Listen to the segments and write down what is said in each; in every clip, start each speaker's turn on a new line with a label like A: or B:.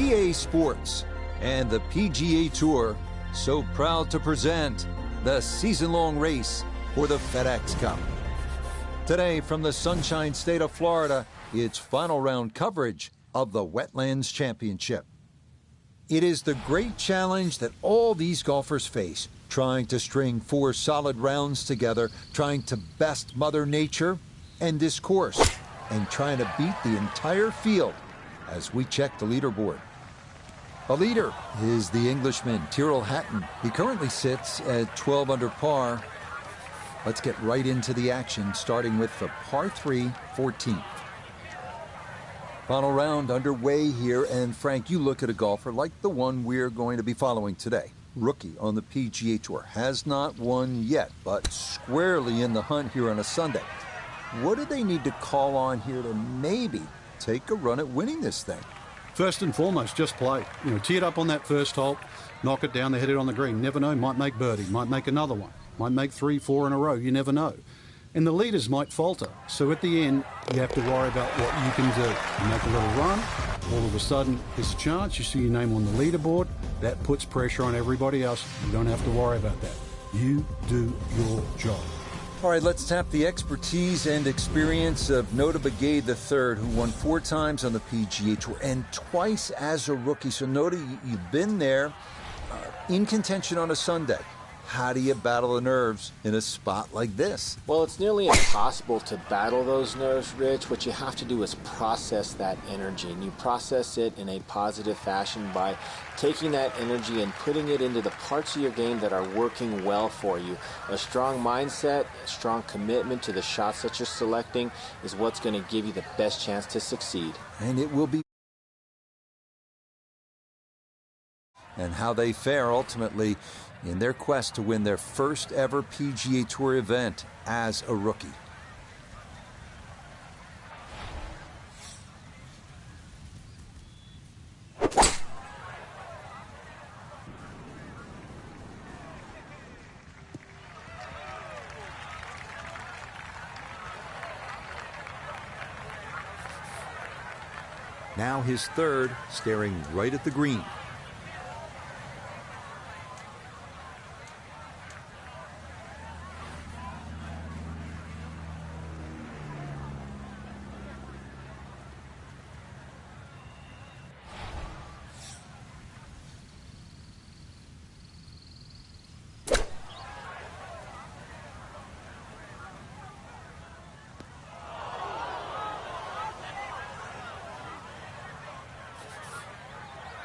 A: EA Sports and the PGA Tour so proud to present the season-long race for the FedEx Cup. Today from the Sunshine State of Florida, it's final round coverage of the Wetlands Championship. It is the great challenge that all these golfers face, trying to string 4 solid rounds together, trying to best Mother Nature and this course, and trying to beat the entire field as we check the leaderboard. The leader is the Englishman, Tyrrell Hatton. He currently sits at 12 under par. Let's get right into the action, starting with the par 3 14th. Final round underway here, and Frank, you look at a golfer like the one we're going to be following today. Rookie on the PGA Tour, has not won yet, but squarely in the hunt here on a Sunday. What do they need to call on here to maybe take a run at winning this thing?
B: First and foremost, just play. Tee it up on that first hole, knock it down, hit it on the green. Never know, might make birdie, might make another one, might make 3, 4 in a row. You never know. And the leaders might falter. So at the end, you have to worry about what you can do. You make a little run, all of a sudden, there's a chance. You see your name on the leaderboard. That puts pressure on everybody else. You don't have to worry about that. You do your job.
A: All right, let's tap the expertise and experience of Notah Begay III, who won 4 times on the PGA Tour and twice as a rookie. So, Notah, you've been there in contention on a Sunday. How do you battle the nerves in a spot like this?
C: Well, it's nearly impossible to battle those nerves, Rich. What you have to do is process that energy, and you process it in a positive fashion by taking that energy and putting it into the parts of your game that are working well for you. A strong mindset, a strong commitment to the shots that you're selecting is what's going to give you the best chance to succeed.
A: And it will be. And how they fare ultimately in their quest to win their first ever PGA Tour event as a rookie. Now his third, staring right at the green.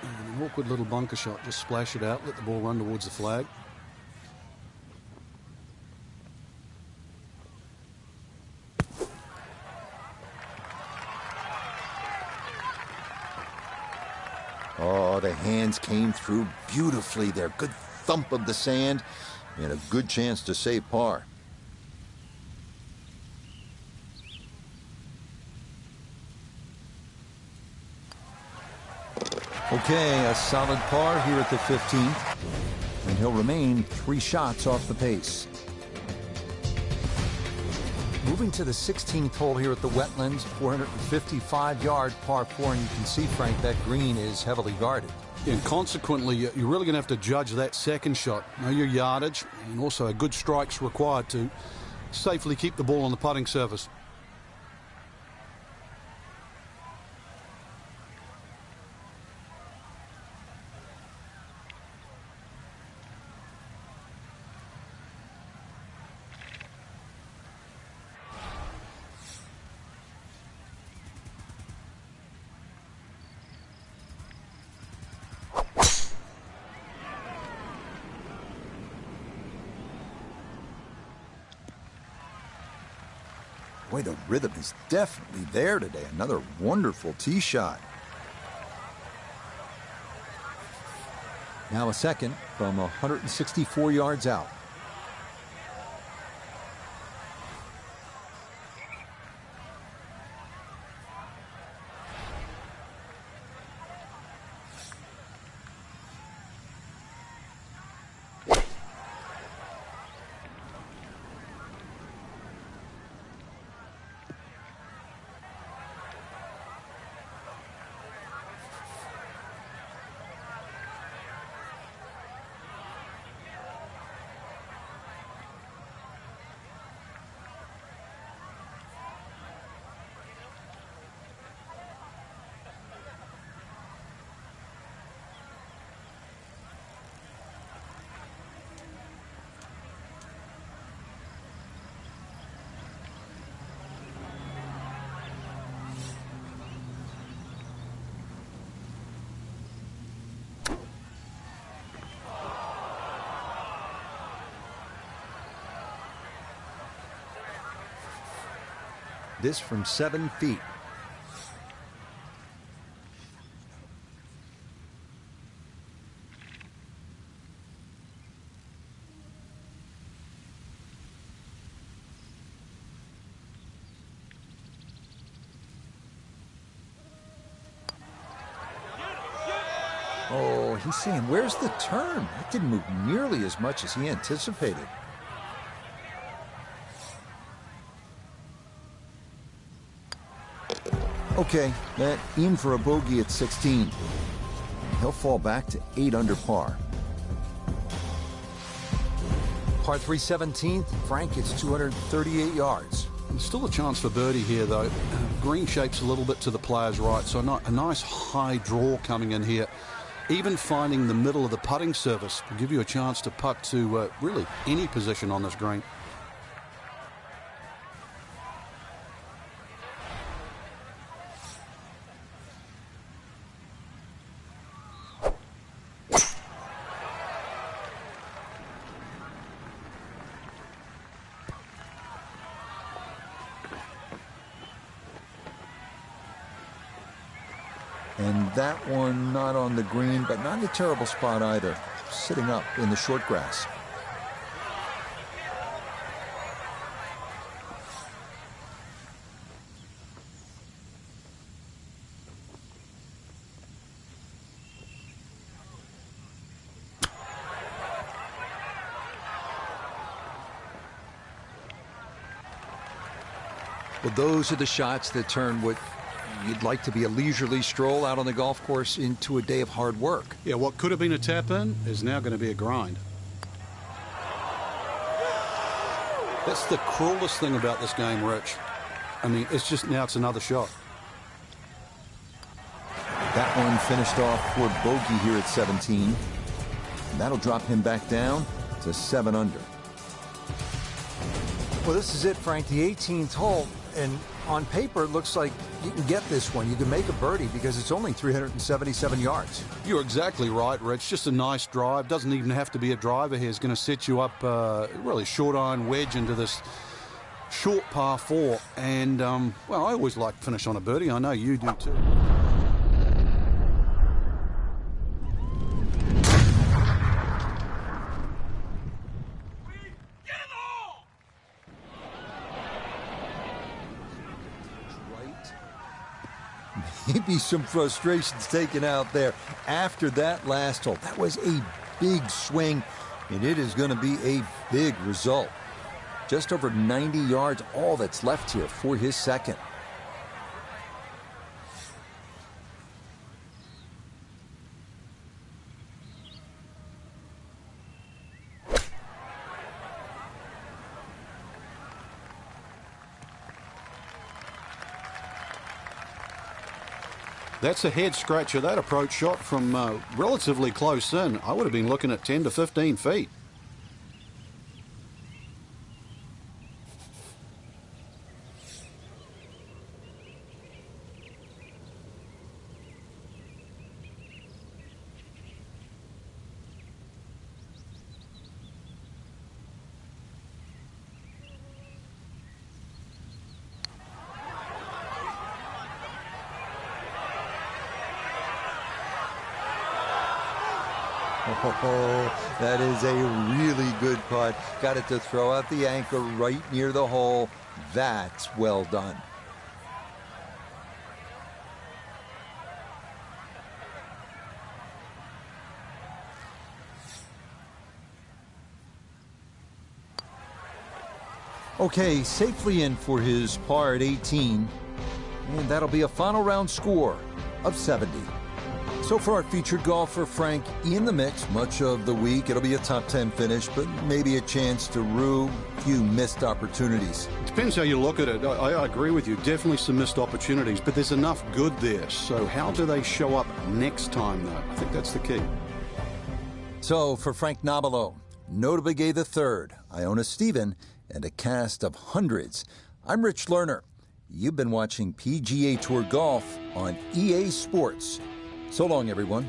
B: An awkward little bunker shot. Just splash it out, let the ball run towards the flag.
A: Oh, the hands came through beautifully there. Good thump of the sand and a good chance to save par. Okay, a solid par here at the 15th, and he'll remain 3 shots off the pace. Moving to the 16th hole here at the Wetlands, 455-yard par 4, and you can see, Frank, that green is heavily guarded.
B: And consequently, you're really going to have to judge that second shot. Know your yardage, and also a good strike's required to safely keep the ball on the putting surface.
A: Boy, the rhythm is definitely there today. Another wonderful tee shot. Now a second from 164 yards out. This from 7 feet. Oh, he's saying, where's the turn? It didn't move nearly as much as he anticipated. Okay, that in for a bogey at 16. He'll fall back to 8 under par. Par 3 17th, Frank gets 238 yards.
B: There's still a chance for birdie here, though. Green shape's a little bit to the player's right, so a nice high draw coming in here. Even finding the middle of the putting surface will give you a chance to putt to really any position on this green.
A: And that one not on the green, but not in a terrible spot either. Sitting up in the short grass. Well, those are the shots that turn what you'd like to be a leisurely stroll out on the golf course into a day of hard work.
B: Yeah, what could have been a tap-in is now going to be a grind. That's the cruelest thing about this game, Rich. I mean, it's another shot.
A: That one finished off for bogey here at 17. And that'll drop him back down to 7 under.
D: Well, this is it, Frank, the 18th hole. And on paper, it looks like you can get this one. You can make a birdie because it's only 377 yards.
B: You're exactly right, Rich. Just a nice drive. Doesn't even have to be a driver here. It's going to set you up really short iron wedge into this short par 4. And, well, I always like to finish on a birdie. I know you do too.
A: Maybe some frustrations taken out there after that last hole. That was a big swing, and it is going to be a big result. Just over 90 yards, all that's left here for his second.
B: That's a head scratcher. That approach shot from relatively close in. I would have been looking at 10 to 15 feet.
A: Oh, that is a really good putt. Got it to throw out the anchor right near the hole. That's well done. Okay, safely in for his par at 18. And that'll be a final round score of 70. So for our featured golfer, Frank, in the mix much of the week. It'll be a top 10 finish, but maybe a chance to rue a few missed opportunities.
B: Depends how you look at it. I agree with you. Definitely some missed opportunities, but there's enough good there. So how do they show up next time, though? I think that's the key.
A: So for Frank Nobilo, Notah Begay III, Iona Stephen, and a cast of hundreds, I'm Rich Lerner. You've been watching PGA Tour Golf on EA Sports. So long, everyone.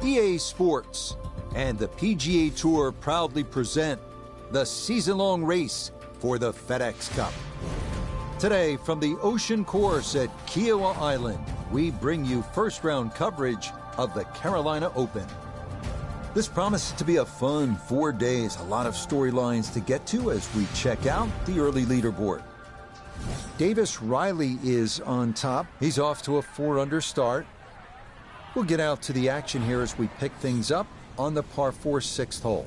A: EA Sports and the PGA Tour proudly present the season-long race for the FedEx Cup. Today, from the Ocean Course at Kiawah Island, we bring you first-round coverage of the Carolina Open. This promises to be a fun 4 days, a lot of storylines to get to as we check out the early leaderboard. Davis Riley is on top. He's off to a 4-under start. We'll get out to the action here as we pick things up on the par 4 6th hole.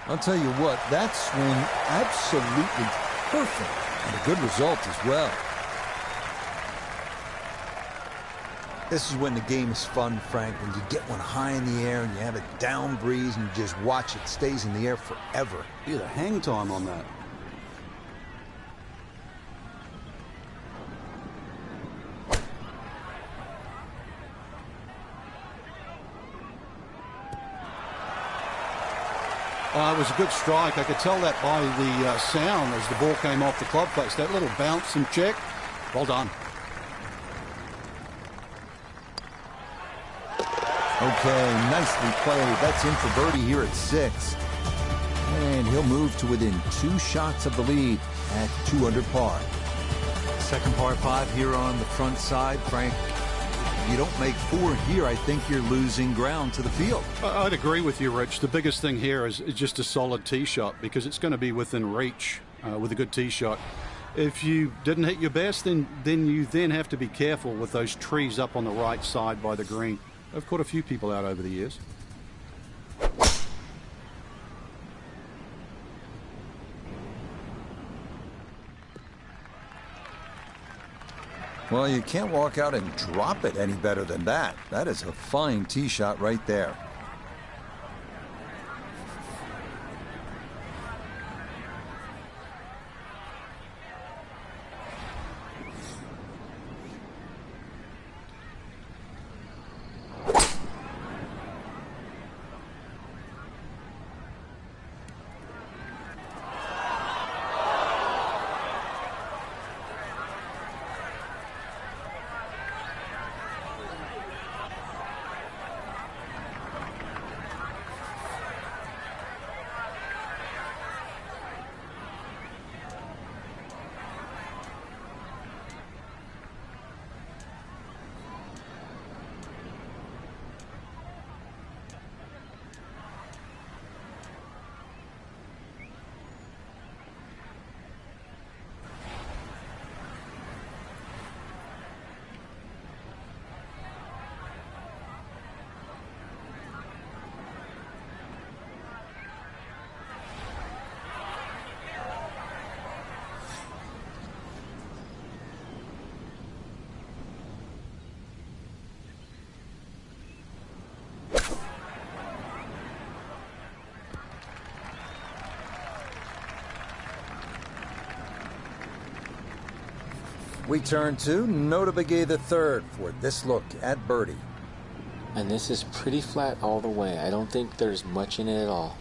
A: I'll tell you what, that swing absolutely perfect and a good result as well. This is when the game is fun, Frank, when you get one high in the air and you have a down breeze and you just watch it stays in the air forever.
B: Yeah, the hang time on that. It was a good strike. I could tell that by the sound as the ball came off the club face. That little bounce and check. Well done.
A: Okay, nicely played. That's in for birdie here at 6. And he'll move to within 2 shots of the lead at 2 under par. Second par 5 here on the front side, Frank. If you don't make 4 here, I think you're losing ground to the field.
B: I'd agree with you, Rich. The biggest thing here is just a solid tee shot because it's going to be within reach with a good tee shot. If you didn't hit your best, then you have to be careful with those trees up on the right side by the green. I've caught a few people out over the years.
A: Well, you can't walk out and drop it any better than that. That is a fine tee shot right there. We turn to Notah Begay III for this look at birdie.
C: And this is pretty flat all the way. I don't think there's much in it at all.